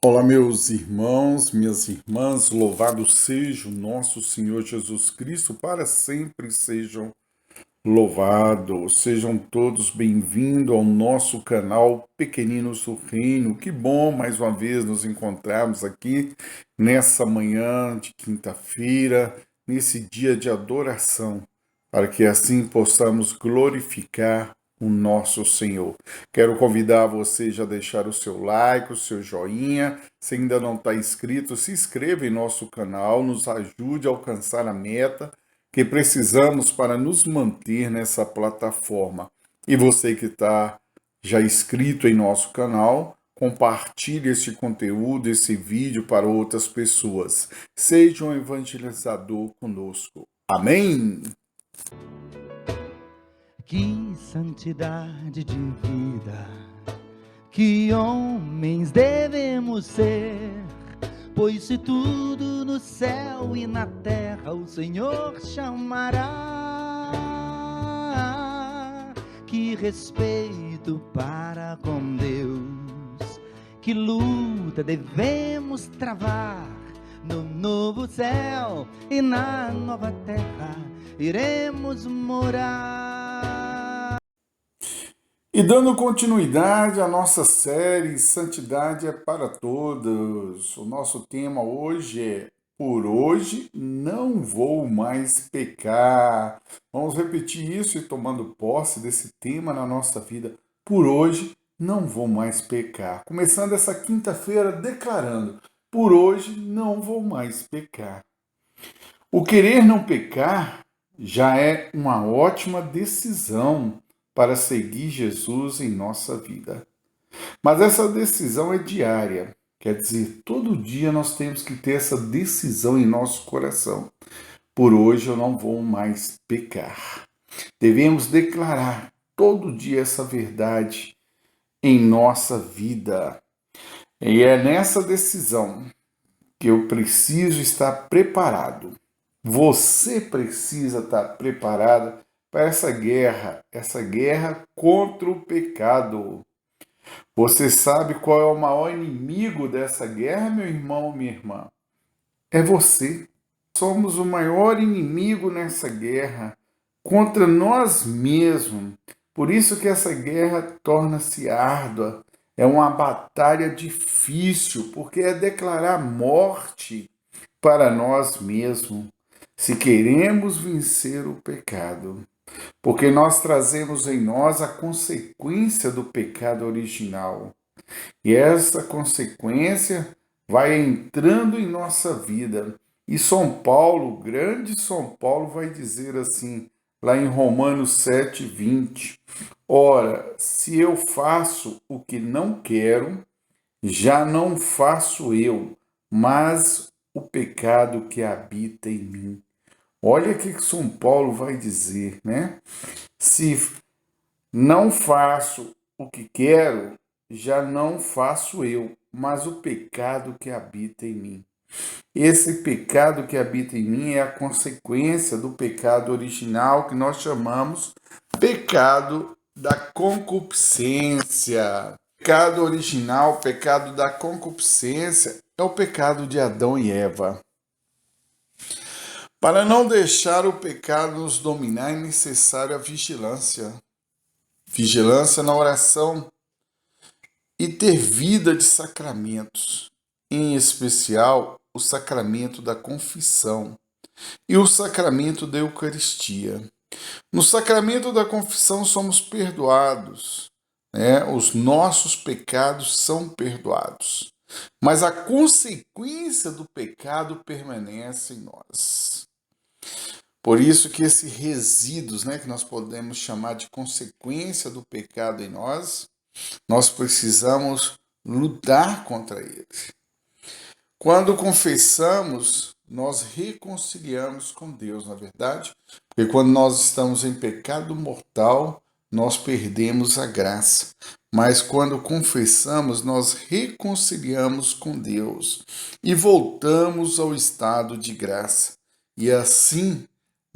Olá, meus irmãos, minhas irmãs, louvado seja o nosso Senhor Jesus Cristo, para sempre sejam louvados. Sejam todos bem-vindos ao nosso canal Pequeninos do Reino. Que bom mais uma vez nos encontrarmos aqui nessa manhã de quinta-feira, nesse dia de adoração, para que assim possamos glorificar o nosso Senhor. Quero convidar você já a deixar o seu like, o seu joinha. Se ainda não está inscrito, se inscreva em nosso canal, nos ajude a alcançar a meta que precisamos para nos manter nessa plataforma. E você que está já inscrito em nosso canal, compartilhe esse conteúdo, esse vídeo para outras pessoas. Seja um evangelizador conosco. Amém? Que santidade de vida, que homens devemos ser, pois se tudo no céu e na terra o Senhor chamará. Que respeito para com Deus, que luta devemos travar, no novo céu e na nova terra iremos morar. E dando continuidade à nossa série Santidade é para Todos, o nosso tema hoje é Por hoje não vou mais pecar. Vamos repetir isso e tomando posse desse tema na nossa vida. Por hoje não vou mais pecar. Começando essa quinta-feira declarando: por hoje não vou mais pecar. O querer não pecar já é uma ótima decisão para seguir Jesus em nossa vida. Mas essa decisão é diária, quer dizer, todo dia nós temos que ter essa decisão em nosso coração. Por hoje eu não vou mais pecar. Devemos declarar todo dia essa verdade em nossa vida. E é nessa decisão que eu preciso estar preparado. Você precisa estar preparado para essa guerra contra o pecado. Você sabe qual é o maior inimigo dessa guerra, meu irmão, minha irmã? É você. Somos o maior inimigo nessa guerra contra nós mesmos. Por isso que essa guerra torna-se árdua. É uma batalha difícil, porque é declarar morte para nós mesmos, se queremos vencer o pecado. Porque nós trazemos em nós a consequência do pecado original. E essa consequência vai entrando em nossa vida. E São Paulo, o grande São Paulo, vai dizer assim, lá em Romanos 7:20: Ora, se eu faço o que não quero, já não faço eu, mas o pecado que habita em mim. Olha o que São Paulo vai dizer, né? Se não faço o que quero, já não faço eu, mas o pecado que habita em mim. Esse pecado que habita em mim é a consequência do pecado original que nós chamamos pecado da concupiscência. Pecado original, pecado da concupiscência, é o pecado de Adão e Eva. Para não deixar o pecado nos dominar, é necessária a vigilância. Vigilância na oração e ter vida de sacramentos, em especial o sacramento da confissão e o sacramento da Eucaristia. No sacramento da confissão somos perdoados, né? Os nossos pecados são perdoados, mas a consequência do pecado permanece em nós. Por isso que esses resíduos, né, que nós podemos chamar de consequência do pecado em nós precisamos lutar contra eles. Quando confessamos, nós reconciliamos com Deus, na verdade, porque quando nós estamos em pecado mortal, nós perdemos a graça. Mas quando confessamos, nós reconciliamos com Deus e voltamos ao estado de graça. E assim,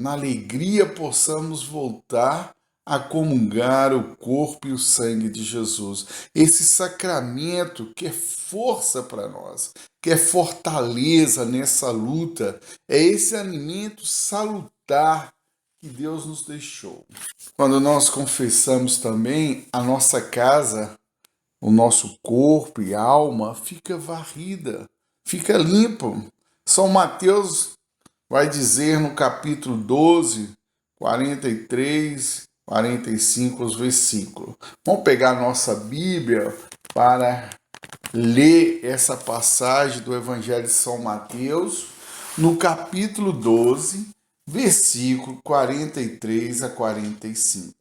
na alegria, possamos voltar a comungar o corpo e o sangue de Jesus. Esse sacramento que é força para nós, que é fortaleza nessa luta, é esse alimento salutar que Deus nos deixou. Quando nós confessamos também, a nossa casa, o nosso corpo e alma fica varrida, fica limpo. São Mateus vai dizer no capítulo 12, 43, 45 os versículos. Vamos pegar a nossa Bíblia para ler essa passagem do Evangelho de São Mateus, no capítulo 12, versículo 43 a 45.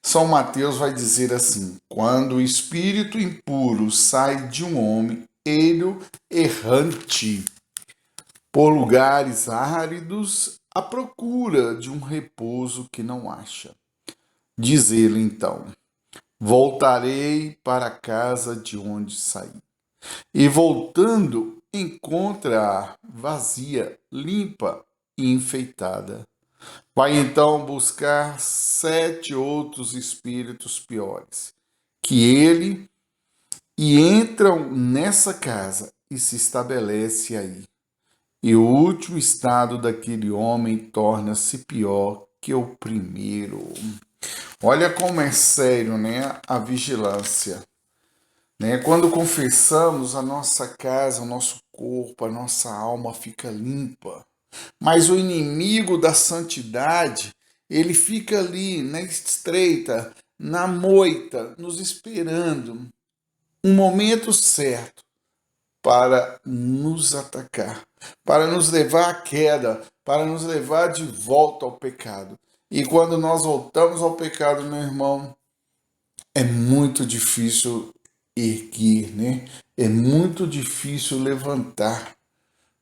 São Mateus vai dizer assim: quando o espírito impuro sai de um homem, ele errante por lugares áridos à procura de um repouso que não acha. Diz ele então: voltarei para a casa de onde saí. E voltando, encontra-a vazia, limpa e enfeitada. Vai então buscar 7 outros espíritos piores que ele e entram nessa casa e se estabelece aí. E o último estado daquele homem torna-se pior que o primeiro. Olha como é sério, né, a vigilância. Né? Quando confessamos, a nossa casa, o nosso corpo, a nossa alma fica limpa. Mas o inimigo da santidade, ele fica ali na estreita, na moita, nos esperando um momento certo para nos atacar, para nos levar à queda, para nos levar de volta ao pecado. E quando nós voltamos ao pecado, meu irmão, é muito difícil erguer, né? É muito difícil levantar.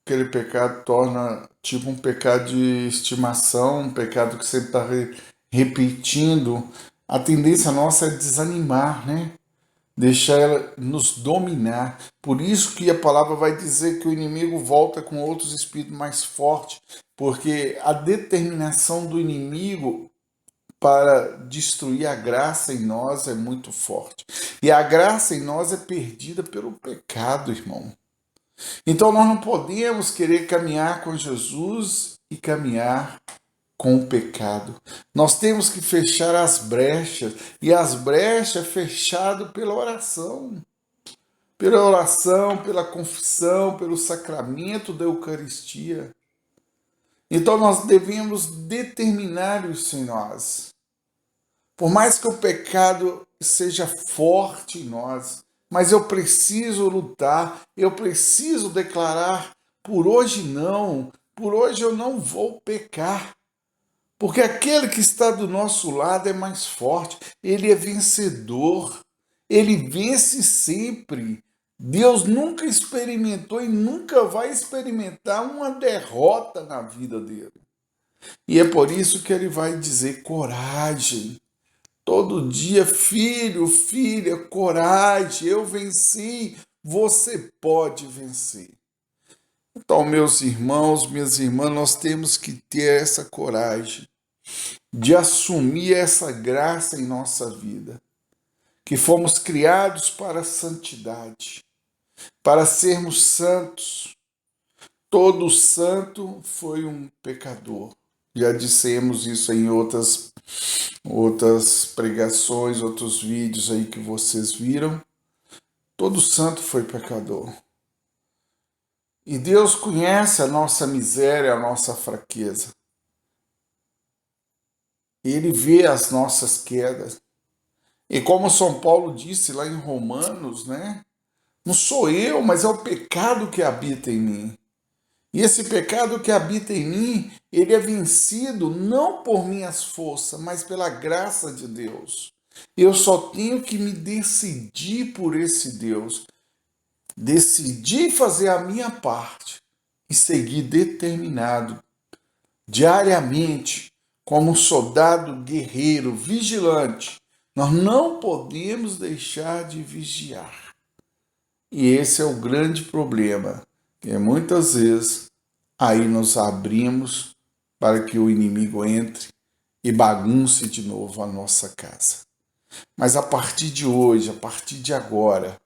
Aquele pecado torna tipo um pecado de estimação, um pecado que sempre está repetindo. A tendência nossa é desanimar, né? Deixar ela nos dominar. Por isso que a palavra vai dizer que o inimigo volta com outros espíritos mais fortes, porque a determinação do inimigo para destruir a graça em nós é muito forte. E a graça em nós é perdida pelo pecado, irmão. Então nós não podemos querer caminhar com Jesus e caminhar com o pecado. Nós temos que fechar as brechas, e as brechas é fechado pela oração. Pela oração, pela confissão, pelo sacramento da Eucaristia. Então nós devemos determinar isso em nós. Por mais que o pecado seja forte em nós, mas eu preciso lutar, eu preciso declarar, por hoje não, por hoje eu não vou pecar. Porque aquele que está do nosso lado é mais forte, ele é vencedor, ele vence sempre. Deus nunca experimentou e nunca vai experimentar uma derrota na vida dele. E é por isso que ele vai dizer coragem. Todo dia, filho, filha, coragem, eu venci, você pode vencer. Então, meus irmãos, minhas irmãs, nós temos que ter essa coragem de assumir essa graça em nossa vida, que fomos criados para a santidade, para sermos santos. Todo santo foi um pecador. Já dissemos isso em outras pregações, outros vídeos aí que vocês viram. Todo santo foi pecador. E Deus conhece a nossa miséria, a nossa fraqueza. Ele vê as nossas quedas. E como São Paulo disse lá em Romanos, né? Não sou eu, mas é o pecado que habita em mim. E esse pecado que habita em mim, ele é vencido não por minhas forças, mas pela graça de Deus. Eu só tenho que me decidir por esse Deus. Decidir fazer a minha parte e seguir determinado, diariamente, como um soldado guerreiro, vigilante. Nós não podemos deixar de vigiar. E esse é o grande problema, que muitas vezes aí nos abrimos para que o inimigo entre e bagunce de novo a nossa casa. Mas a partir de hoje, a partir de agora,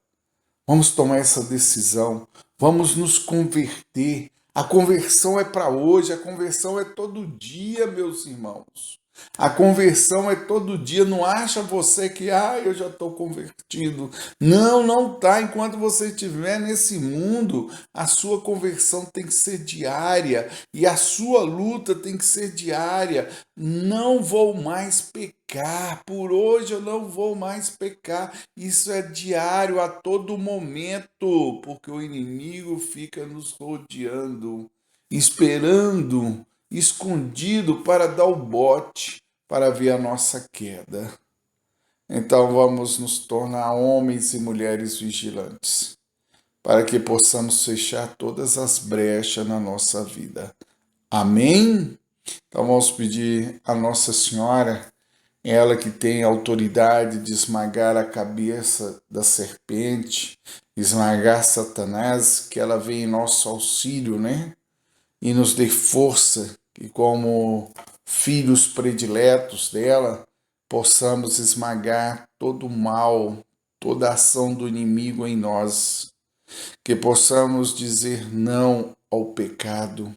vamos tomar essa decisão, vamos nos converter. A conversão é para hoje, a conversão é todo dia, meus irmãos. A conversão é todo dia. Não acha você que eu já estou convertido. Não, não tá. Enquanto você estiver nesse mundo, a sua conversão tem que ser diária e a sua luta tem que ser diária. Não vou mais pecar. Por hoje eu não vou mais pecar. Isso é diário a todo momento, porque o inimigo fica nos rodeando, esperando escondido para dar o bote, para ver a nossa queda. Então vamos nos tornar homens e mulheres vigilantes, para que possamos fechar todas as brechas na nossa vida. Amém? Então vamos pedir a Nossa Senhora, ela que tem autoridade de esmagar a cabeça da serpente, esmagar Satanás, que ela venha em nosso auxílio, né? E nos dê força, que como filhos prediletos dela, possamos esmagar todo o mal, toda a ação do inimigo em nós, que possamos dizer não ao pecado,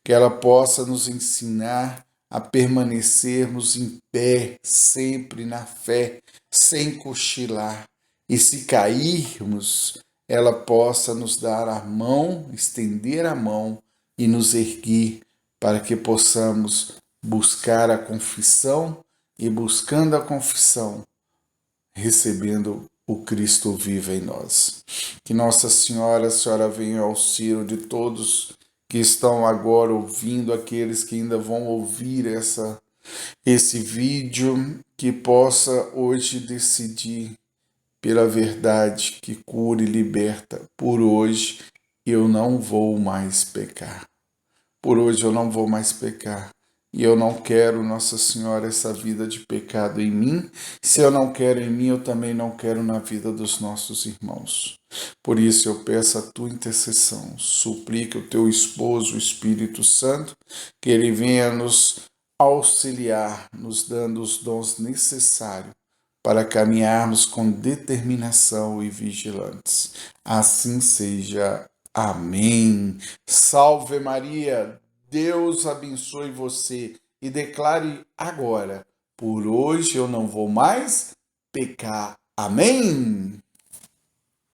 que ela possa nos ensinar a permanecermos em pé, sempre na fé, sem cochilar, e se cairmos, ela possa nos dar a mão, estender a mão, e nos erguer para que possamos buscar a confissão e, buscando a confissão, recebendo o Cristo vivo em nós. Que Nossa Senhora, a Senhora venha ao auxílio de todos que estão agora ouvindo, aqueles que ainda vão ouvir esse vídeo, que possa hoje decidir pela verdade que cura e liberta. Por hoje eu não vou mais pecar. Por hoje eu não vou mais pecar. E eu não quero, Nossa Senhora, essa vida de pecado em mim. Se eu não quero em mim, eu também não quero na vida dos nossos irmãos. Por isso eu peço a tua intercessão. Suplica o teu esposo, o Espírito Santo, que ele venha nos auxiliar, nos dando os dons necessários para caminharmos com determinação e vigilantes. Assim seja. Amém. Salve Maria, Deus abençoe você e declare agora: por hoje eu não vou mais pecar. Amém.